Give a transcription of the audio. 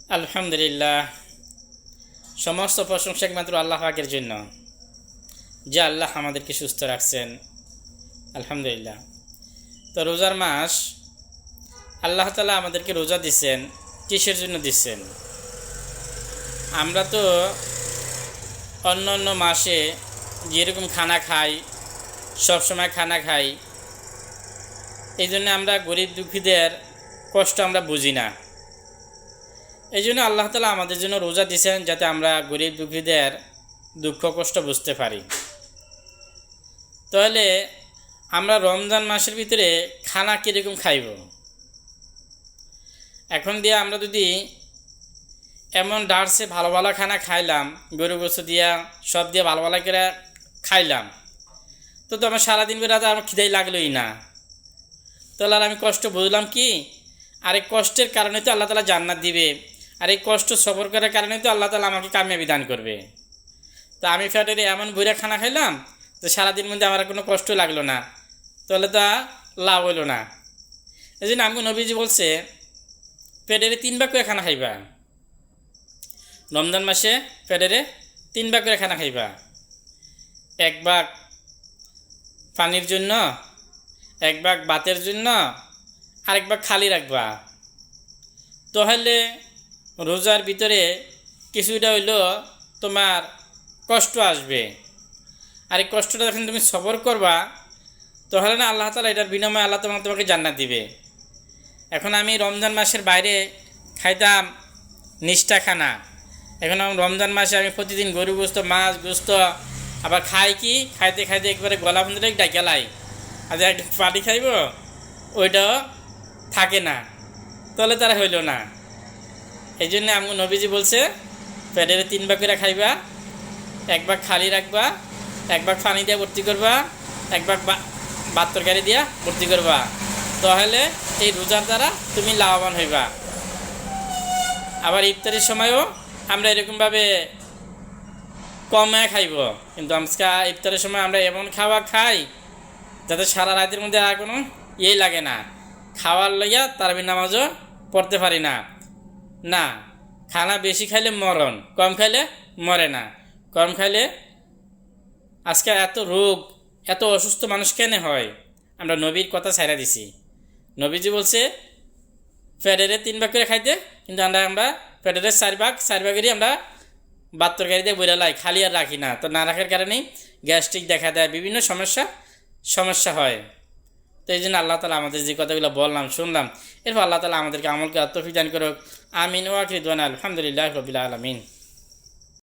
আলহামদুলিল্লাহ, সমস্ত প্রশংসা একমাত্র আল্লাহ পাকের জন্য, যে আল্লাহ আমাদেরকে সুস্থ রাখছেন। আলহামদুলিল্লাহ। তো রোজার মাস আল্লাহ তাআলা আমাদেরকে রোজা দিচ্ছেন, কিসের জন্য দিচ্ছেন? আমরা তো অন্য অন্য মাসে যেরকম খানা খাই, সবসময় খানা খাই, এই জন্য আমরা গরিব দুঃখীদের কষ্ট আমরা বুঝি না। এই জন্য আল্লাহ তাআলা আমাদের জন্য রোজা দিয়েছেন, যাতে আমরা গরিব দুঃখীদের দুঃখ কষ্ট বুঝতে পারি। তাহলে আমরা রমজান মাসের ভিতরে খানা কীরকম খাইব? এখন দিয়ে আমরা যদি এমন ডার্সে ভালো ভালো খানা খাইলাম, গরু গোস্ত দিয়া সব দিয়ে ভালো ভালো করে খাইলাম, তো আমার সারাদিন বেড়াতে আমার খিদাই লাগলোই না। তাহলে আর আমি কষ্ট বুঝলাম কি? আর এই কষ্টের কারণে তো আল্লাহ তাআলা জান্নাত দিবে, আর এই কষ্ট সবর করার কারণে তো আল্লাহ তাআলা আমাকে কামিয়াবি দান করবে। তো আমি ফ্যাটের এমন বইরা খানা খাইলাম তো সারাদিন মধ্যে আমার কোনো কষ্ট লাগলো না, তাহলে তা লাভ হইল না। এই জন্য আমাকে নবীজি বলছে, পেটেরে 3 ভাগ করে খানা খাইবা। রমজান মাসে পেটেরে 3 ভাগ করে খানা খাইবা। 1 ভাগ পানির জন্য, 1 ভাগ ভাতের জন্য, আর 1 ভাগ খালি রাখবা। তাহলে রোজার ভিতরে কিছুটা হইলো তোমার কষ্ট আসবে, আর এই কষ্টটা যখন তুমি সবর করবা, তাহলে না আল্লাহ তাআলা এটার বিনিময়ে আল্লাহ তোমাকে জান্নাত দিবে। এখন আমি রমজান মাসের বাইরে খাইতাম নিষ্ঠা খানা, এখন রমজান মাসে আমি প্রতিদিন গরু গোস্ত, মাছ গোস্ত আবার খাই, কি খাইতে খাইতে একবারে গলা বন্ধ ডাকেলাই, আর যে একটু পানি খাইব ওইটাও থাকে না, তাহলে তারা হইল না। এই জন্য আমি নবীজি বলছে, পেটের 3 ভাগ করে খাইবা, 1 ভাগ খালি রাখবা, 1 ভাগ পানি দিয়ে ভর্তি করবা, 1 ভাগ ভাত তরকারি দিয়া ভর্তি করবা। তাহলে এই রোজার দ্বারা তুমি লাভবান হইবা। আবার ইফতারের সময়ও আমরা এরকমভাবে কমে খাইব, কিন্তু আজকে ইফতারের সময় আমরা এমন খাওয়া খাই যাতে সারা রাতের মধ্যে আর কোনো ইয়েই লাগে না, খাওয়ার লইয়া তারাবির নামাজও পড়তে পারি না। না, খানা বেশি খাইলে মরণ, কম খাইলে মরে না। কম খাইলে আজকে এত রোগ, এত অসুস্থ মানুষ কেন হয়? আমরা নবীর কথা ছাইড়া দিছি। নবীজি বলছে পেটেরে 3 ভাগ করে খাইতে, কিন্তু আমরা পেটেরে 4 ভাগেরই আমরা ভাত তরকারি দিয়ে বইরা লাই, খালি আর রাখি না। তো না রাখার কারণেই গ্যাস্ট্রিক দেখা দেয়, বিভিন্ন সমস্যা হয়। তো এই জন্য আল্লাহ তাআলা আমাদের যে কথাগুলো বললাম, শুনলাম, এরপর আল্লাহ তাআলা আমাদেরকে আমলকে তৌফিক দান করুক। আমিন ওয়া আখিরু দাওয়ানা আলহামদুলিল্লাহি রাব্বিল আলামিন।